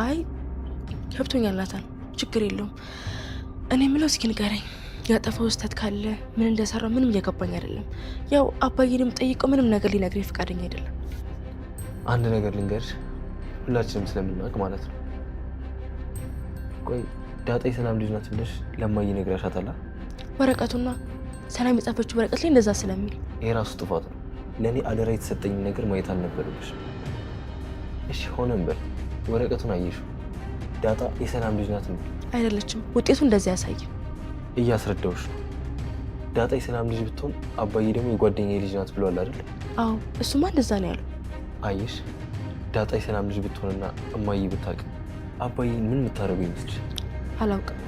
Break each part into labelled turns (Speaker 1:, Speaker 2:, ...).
Speaker 1: አይ ገብቶኛል ናታን፣ ችግር የለውም። እኔ የምለው እስኪ ንገረኝ፣ ያጠፋው ስህተት ካለ ምን እንደሰራ ምንም እየገባኝ አይደለም። ያው አባዬንም ጠይቀው ምንም ነገር ሊነግረኝ ፈቃደኛ አይደለም።
Speaker 2: አንድ ነገር ልንገርሽ፣ ሁላችንም ስለምናውቅ ማለት ነው። ቆይ ዳጣ የሰላም ልጅ ናት ብለሽ ለማዬ ነግረሻታል?
Speaker 1: ወረቀቱና ሰላም የጻፈችው ወረቀት ላይ እንደዛ ስለሚል
Speaker 2: ይሄ ራሱ ጥፋት ነው። ለእኔ አደራ የተሰጠኝ ነገር ማየት አልነበረብሽ። እሺ ሆነም በል ወረቀቱን አየሽው፣ ዳጣ የሰላም ልጅ ናት ነው?
Speaker 1: አይደለችም። ውጤቱ እንደዚህ ያሳይ።
Speaker 2: እያስረዳውሽ ነው። ዳጣ የሰላም ልጅ ብትሆን አባዬ ደግሞ የጓደኛዬ ልጅ ናት ብሏል አይደል?
Speaker 1: አዎ እሱማ እንደዛ ነው ያለው።
Speaker 2: አየሽ፣ ዳጣ የሰላም ልጅ ብትሆንና እማዬ ብታውቅ አባዬ ምን የምታደርገው ይመስልሽ?
Speaker 1: አላውቅም።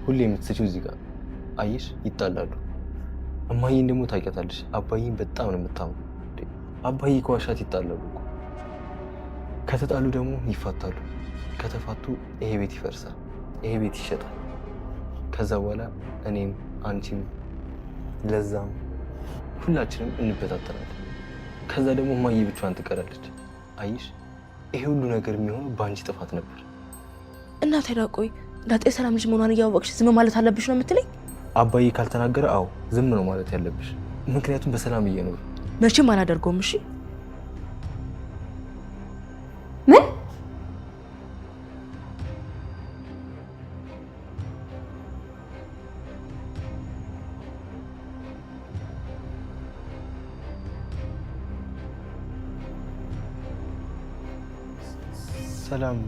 Speaker 2: ሁሌ የምትስጪው እዚህ ጋር አየሽ፣ ይጣላሉ። እማዬን ደግሞ ታውቂያታለሽ፣ አባዬን በጣም ነው የምታምነው። አባዬ ከዋሻት ይጣላሉ እኮ። ከተጣሉ ደግሞ ይፋታሉ። ከተፋቱ ይሄ ቤት ይፈርሳል፣ ይሄ ቤት ይሸጣል። ከዛ በኋላ እኔም አንቺም ለዛም ሁላችንም እንበታተናለን። ከዛ ደግሞ እማዬ ብቻዋን ትቀራለች። አየሽ፣ ይሄ ሁሉ ነገር የሚሆነው በአንቺ ጥፋት ነበር።
Speaker 1: እና ታዲያ ቆይ ዳጣ የሰላም ልጅ መሆኗን እያወቅሽ ዝም ማለት አለብሽ ነው የምትለኝ?
Speaker 2: አባዬ ካልተናገረ አዎ ዝም ነው ማለት ያለብሽ። ምክንያቱም በሰላም እየኖሩ።
Speaker 1: መቼም አላደርገውም። እሺ
Speaker 3: ምን?
Speaker 2: ሰላም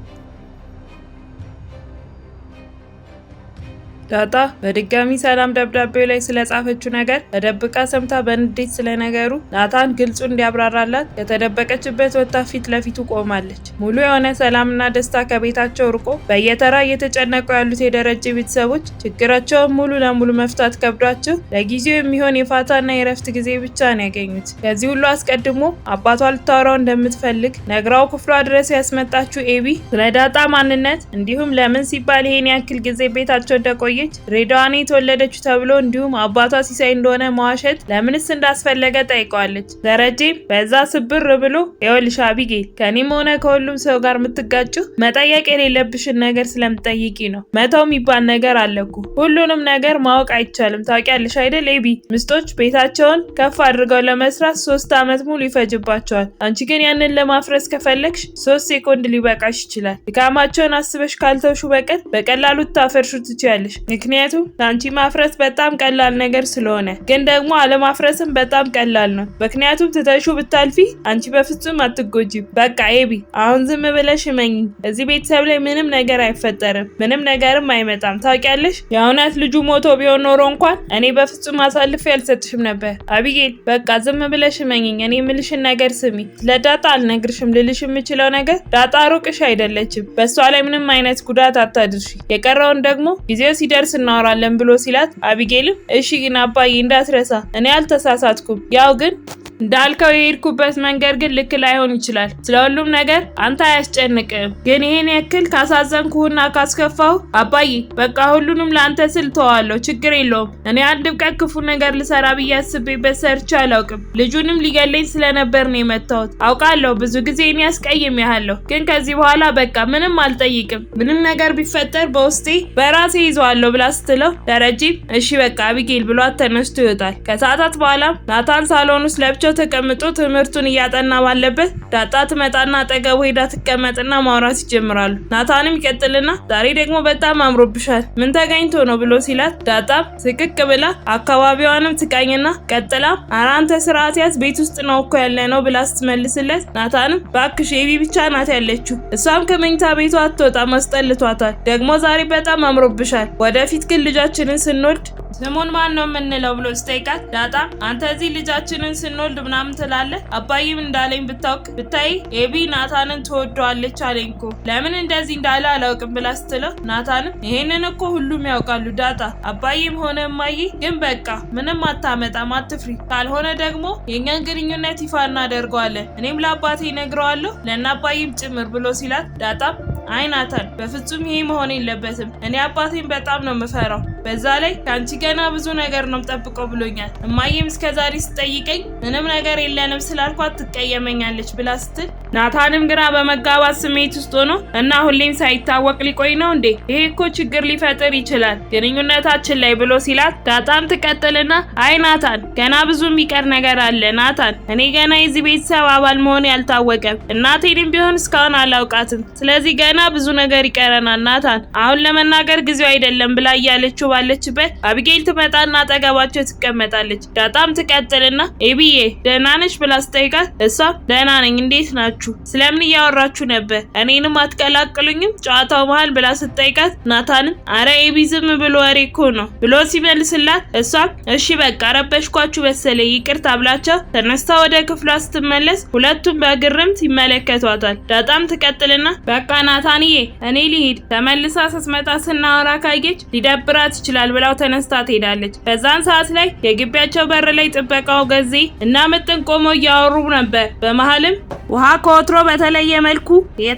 Speaker 4: ዳጣ በድጋሚ ሰላም ደብዳቤው ላይ ስለጻፈችው ነገር ተደብቃ ሰምታ በንዴት ስለነገሩ ናታን ግልጹ እንዲያብራራላት የተደበቀችበት ወጣ ፊት ለፊቱ ቆማለች። ሙሉ የሆነ ሰላምና ደስታ ከቤታቸው ርቆ በየተራ እየተጨነቁ ያሉት የደረጀ ቤተሰቦች ችግራቸውን ሙሉ ለሙሉ መፍታት ከብዷቸው ለጊዜው የሚሆን የፋታና የረፍት ጊዜ ብቻ ነው ያገኙት። ከዚህ ሁሉ አስቀድሞ አባቷ ልታወራው እንደምትፈልግ ነግራው ክፍሏ ድረስ ያስመጣችው ኤቢ ስለ ዳጣ ማንነት እንዲሁም ለምን ሲባል ይሄን ያክል ጊዜ ቤታቸው እንደቆየ ሬዳዋን የተወለደችው ተብሎ እንዲሁም አባቷ ሲሳይ እንደሆነ መዋሸት ለምንስ እንዳስፈለገ ጠይቀዋለች። ደረጀም በዛ ስብር ብሎ ይኸውልሽ አቢጌል፣ ከኔም ሆነ ከሁሉም ሰው ጋር የምትጋጭው መጠየቅ የሌለብሽን ነገር ስለምትጠይቂ ነው። መተው የሚባል ነገር አለኩ። ሁሉንም ነገር ማወቅ አይቻልም። ታውቂያለሽ አይደል ኤቢ፣ ምስቶች ቤታቸውን ከፍ አድርገው ለመስራት 3 ዓመት ሙሉ ይፈጅባቸዋል። አንቺ ግን ያንን ለማፍረስ ከፈለግሽ 3 ሴኮንድ ሊበቃሽ ይችላል። ድካማቸውን አስበሽ ካልተውሹ በቀር በቀላሉ ታፈርሹ ትችያለሽ። ምክንያቱም ለአንቺ ማፍረስ በጣም ቀላል ነገር ስለሆነ፣ ግን ደግሞ አለማፍረስም በጣም ቀላል ነው። ምክንያቱም ትተሹ ብታልፊ አንቺ በፍጹም አትጎጂም። በቃ ኤቢ አሁን ዝም ብለሽ እመኚኝ። እዚህ ቤተሰብ ላይ ምንም ነገር አይፈጠርም፣ ምንም ነገርም አይመጣም። ታውቂያለሽ የእውነት ልጁ ሞቶ ቢሆን ኖሮ እንኳን እኔ በፍጹም አሳልፌ አልሰጥሽም ነበር። አቢጌል በቃ ዝም ብለሽ እመኚኝ። እኔ የምልሽን ነገር ስሚ። ለዳጣ አልነግርሽም። ልልሽ የምችለው ነገር ዳጣ ሩቅሽ አይደለችም። በሷ ላይ ምንም አይነት ጉዳት አታድርሺ። የቀረውን ደግሞ ጊዜው ሲደርስ እናወራለን ብሎ ሲላት አቢጌልም እሺ ግን አባዬ እንዳትረሳ እኔ አልተሳሳትኩም። ያው ግን እንዳልከው የሄድኩበት መንገድ ግን ልክ ላይሆን ይችላል። ስለሁሉም ነገር አንተ አያስጨንቅም። ግን ይሄን ያክል ካሳዘንኩህና ካስከፋሁ አባዬ በቃ ሁሉንም ለአንተ ስል ተዋለሁ። ችግር የለውም። እኔ አንድም ቀን ክፉ ነገር ልሰራ ብዬ አስቤበት ሰርቼ አላውቅም። ልጁንም ሊገለኝ ስለነበር ነው የመታሁት። አውቃለሁ ብዙ ጊዜ እኔ አስቀይሜሃለሁ። ግን ከዚህ በኋላ በቃ ምንም አልጠይቅም። ምንም ነገር ቢፈጠር በውስጤ በራሴ ይዘዋለሁ ብላ ስትለው ደረጀም እሺ በቃ አቢጌል ብሏት ተነስቶ ይወጣል። ከሰዓታት በኋላ ናታን ሳሎን ውስጥ ለብቻው ተቀምጦ ትምህርቱን እያጠና ባለበት ዳጣ ትመጣና አጠገቡ ሄዳ ትቀመጥና ማውራት ይጀምራሉ። ናታንም ይቀጥልና ዛሬ ደግሞ በጣም አምሮብሻል፣ ምን ተገኝቶ ነው ብሎ ሲላት ዳጣም ስቅቅ ብላ አካባቢዋንም ትቃኝና ቀጥላ ኧረ አንተ ስርዓት ያዝ ቤት ውስጥ ነው እኮ ያለ ነው ብላ ስትመልስለት ናታንም ባክሽ ኤቢ ብቻ ናት ያለችው፣ እሷም ከመኝታ ቤቷ አትወጣም፣ አስጠልቷታል። ደግሞ ዛሬ በጣም አምሮብሻል። ወደፊት ግን ልጃችንን ስንወልድ ስሙን ማን ነው የምንለው ብሎ ስጠይቃት ዳጣ አንተ እዚህ ልጃችንን ስንወልድ ምናምን ትላለህ? አባዬም እንዳለኝ ብታውቅ ብታይ ኤቢ ናታንን ትወደዋለች አለኝ እኮ ለምን እንደዚህ እንዳለ አላውቅም ብላ ስትለው ናታንም ይሄንን እኮ ሁሉም ያውቃሉ ዳጣ፣ አባዬም ሆነ እማዬ፣ ግን በቃ ምንም አታመጣም፣ አትፍሪ። ካልሆነ ደግሞ የኛን ግንኙነት ይፋ እናደርገዋለን፣ እኔም ለአባቴ ነግረዋለሁ ለእነ አባዬም ጭምር ብሎ ሲላት ዳጣም አይ ናታን በፍጹም ይሄ መሆን የለበትም። እኔ አባቴን በጣም ነው የምፈራው። በዛ ላይ ካንቺ ገና ብዙ ነገር ነው የምጠብቀው ብሎኛል። እማዬም እስከዛሬ ስጠይቀኝ ምንም ነገር የለንም ስላልኳት ትቀየመኛለች ብላ ስትል ናታንም ግራ በመጋባት ስሜት ውስጥ ሆኖ እና ሁሌም ሳይታወቅ ሊቆይ ነው እንዴ? ይሄ እኮ ችግር ሊፈጥር ይችላል ግንኙነታችን ላይ ብሎ ሲላት ዳጣም ትቀጥልና አይ ናታን ገና ብዙ የሚቀር ነገር አለ ናታን፣ እኔ ገና የዚህ ቤተሰብ አባል መሆን ያልታወቀም እናቴንም ቢሆን እስካሁን አላውቃትም። ስለዚህ ገና ብዙ ነገር ይቀረናል ናታን፣ አሁን ለመናገር ጊዜው አይደለም ብላ እያለችው ባለችበት አቢጌል ትመጣና አጠገባቸው ትቀመጣለች። ዳጣም ትቀጥልና ኤቢዬ ደህና ነሽ ብላ ስጠይቃት እሷ ደህና ነኝ እንዴት ናችሁ? ስለምን እያወራችሁ ነበር? እኔንም አትቀላቅሉኝም ጨዋታው መሃል ብላ ስጠይቃት ናታንም አረ ኤቢ ዝም ብሎ ወሬ እኮ ነው ብሎ ሲመልስላት እሷ እሺ በቃ ረበሽኳችሁ መሰለኝ ይቅርታ ብላቸው ተነስታ ወደ ክፍሏ ስትመለስ ሁለቱም በግርምት ይመለከቷታል። ዳጣም ትቀጥልና በቃ ናታንዬ እኔ ልሂድ፣ ተመልሳ ስትመጣ ስናወራ ካየች ሊደብራት ይችላል ብላው ተነስታ ትሄዳለች። በዛን ሰዓት ላይ የግቢያቸው በር ላይ ጥበቃው ገዜ እና ምጥን ቆመው እያወሩ ነበር። በመሃልም ውሃ ከወትሮ በተለየ መልኩ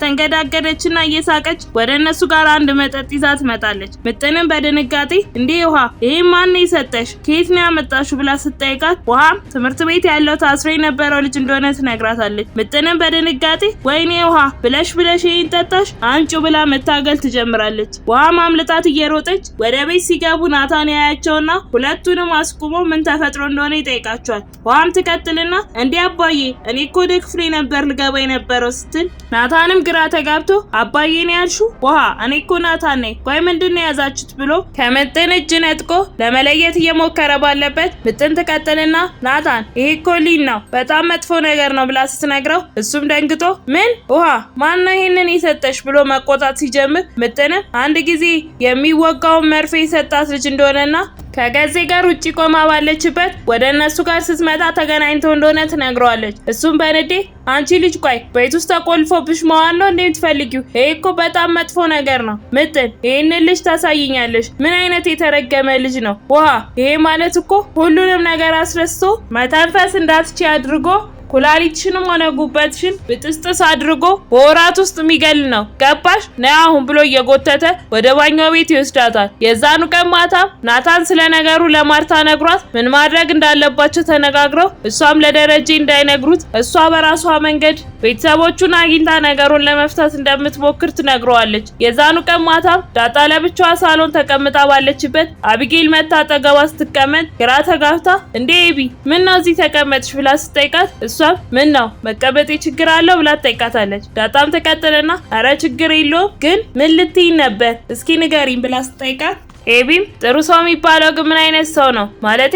Speaker 4: እየተንገዳገደችና እየሳቀች ወደ እነሱ ጋር አንድ መጠጥ ይዛ ትመጣለች። ምጥንም በድንጋጤ እንዴ ውሃ ይሄ ማን ነው የሰጠሽ? ከየት ነው ያመጣሽው? ብላ ስትጠይቃት ውሃም ትምህርት ቤት ያለው ታስሮ የነበረው ልጅ እንደሆነ ትነግራታለች። ምጥንም በድንጋጤ ወይኔ ውሃ ብለሽ ይሄን ጠጣሽ አንጩ ብላ መታገል ትጀምራለች። ውሃ ማምለጣት እየሮጠች ወደ ቤት ሲገቡ ናታን ያያቸውና ሁለቱንም አስቁሞ ምን ተፈጥሮ እንደሆነ ይጠይቃቸዋል። ውሃም ትቀጥልና እንዴ አባዬ እኔ እኮ ወደ ክፍሌ ነበር ልገባ የነበረው ስትል ናታንም ግራ ተጋብቶ አባዬ ነው ያልሽው? ውሃ እኔ እኮ ናታን ነኝ፣ ቆይ ምንድነው የያዛችሁት ብሎ ከምጥን እጅ ነጥቆ ለመለየት እየሞከረ ባለበት ምጥን ትቀጥልና ናታን ይሄ እኮ ሊን ነው በጣም መጥፎ ነገር ነው ብላ ስትነግረው እሱም ደንግጦ ምን ውሃ ማን ነው ይሄንን የሰጠሽ ብሎ መቆጣት ሲጀምር ምጥንም አንድ ጊዜ የሚወጋውን መርፌ የሰጣት ልጅ እንደሆነና ከገዜ ጋር ውጪ ቆማ ባለችበት ወደ እነሱ ጋር ስትመጣ ተገናኝተው እንደሆነ ትነግረዋለች። እሱም በንዴ አንቺ ልጅ ቆይ ቤት ውስጥ ተቆልፎብሽ መዋል ነው እንዴ የምትፈልጊው? ይሄ እኮ በጣም መጥፎ ነገር ነው። ምጥን ይሄንን ልጅ ታሳይኛለሽ? ምን አይነት የተረገመ ልጅ ነው? ውሃ ይሄ ማለት እኮ ሁሉንም ነገር አስረስቶ መተንፈስ እንዳትቺ አድርጎ ኩላሊትሽንም ሆነ ጉበትሽን ብጥስጥስ አድርጎ በወራት ውስጥ የሚገል ነው ገባሽ? ነይ አሁን ብሎ እየጎተተ ወደ ባኞ ቤት ይወስዳታል። የዛኑ ቀን ማታ ናታን ስለ ነገሩ ለማርታ ነግሯት ምን ማድረግ እንዳለባቸው ተነጋግረው እሷም ለደረጀ እንዳይነግሩት እሷ በራሷ መንገድ ቤተሰቦቹን አግኝታ ነገሩን ለመፍታት እንደምትሞክር ትነግረዋለች። የዛኑ ቀን ማታ ዳጣ ለብቻዋ ሳሎን ተቀምጣ ባለችበት አቢጌል መታ አጠገቧ ስትቀመጥ ግራ ተጋብታ እንዴ ኤቢ ምን ነው እዚህ ተቀመጥሽ ብላ ስትጠይቃት እሷ ምን ነው መቀበጤ ችግር አለው ብላ ትጠይቃታለች። ዳጣም ተቀጥልና አረ ችግር የለውም ግን ምን ልትይ ነበር እስኪ ንገሪኝ ብላ ስትጠይቃት ኤቢም ጥሩ ሰው የሚባለው ግን ምን አይነት ሰው ነው ማለቴ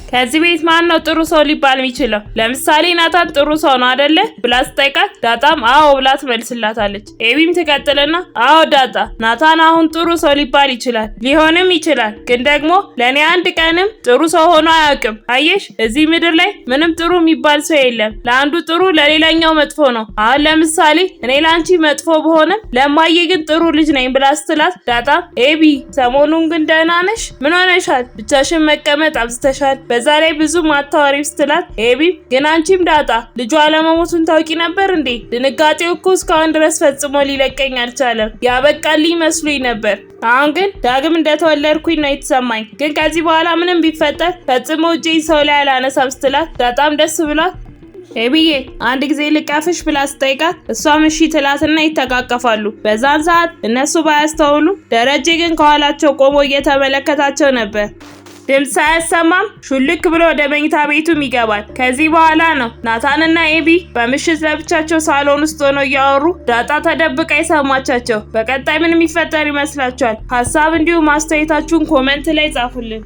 Speaker 4: ከዚህ ቤት ማን ነው ጥሩ ሰው ሊባል የሚችለው? ለምሳሌ ናታን ጥሩ ሰው ነው አይደለ ብላ ስትጠይቃት ዳጣም አዎ ብላ ትመልስላታለች። ኤቢም ትቀጥልና አዎ ዳጣ ናታን አሁን ጥሩ ሰው ሊባል ይችላል ሊሆንም ይችላል፣ ግን ደግሞ ለኔ አንድ ቀንም ጥሩ ሰው ሆኖ አያውቅም። አየሽ እዚህ ምድር ላይ ምንም ጥሩ የሚባል ሰው የለም። ለአንዱ ጥሩ ለሌላኛው መጥፎ ነው። አሁን ለምሳሌ እኔ ላንቺ መጥፎ በሆነም ለማየ ግን ጥሩ ልጅ ነኝ ብላ ስትላት ዳጣም ኤቢ ሰሞኑን ግን ደህና ነሽ? ምን ሆነሻል? ብቻሽን መቀመጥ አብዝተሻል፣ በዛ ላይ ብዙ ማታወሪ ስትላት ኤቢ ግን አንቺም ዳጣ ልጇ አለመሞቱን ታውቂ ነበር እንዴ? ድንጋጤው እኮ እስካሁን ድረስ ፈጽሞ ሊለቀኝ አልቻለም። ያበቃልኝ መስሎኝ ነበር። አሁን ግን ዳግም እንደተወለድኩኝ ነው የተሰማኝ። ግን ከዚህ በኋላ ምንም ቢፈጠር ፈጽሞ እጄን ሰው ላይ አላነሳም ስትላት ዳጣም ደስ ብሏት ኤቢዬ አንድ ጊዜ ልቀፍሽ ብላ ስጠይቃት እሷም እሺ ትላትና ይተቃቀፋሉ። በዛን ሰዓት እነሱ ባያስተውሉ ደረጀ ግን ከኋላቸው ቆሞ እየተመለከታቸው ነበር። ድምፅ ሳያሰማም ሹልክ ብሎ ወደ መኝታ ቤቱም ይገባል። ከዚህ በኋላ ነው ናታንና ኤቢ በምሽት ለብቻቸው ሳሎን ውስጥ ሆነው እያወሩ ዳጣ ተደብቃ የሰማቻቸው። በቀጣይ ምን የሚፈጠር ይመስላችኋል? ሀሳብ እንዲሁም አስተያየታችሁን ኮሜንት ላይ ጻፉልን።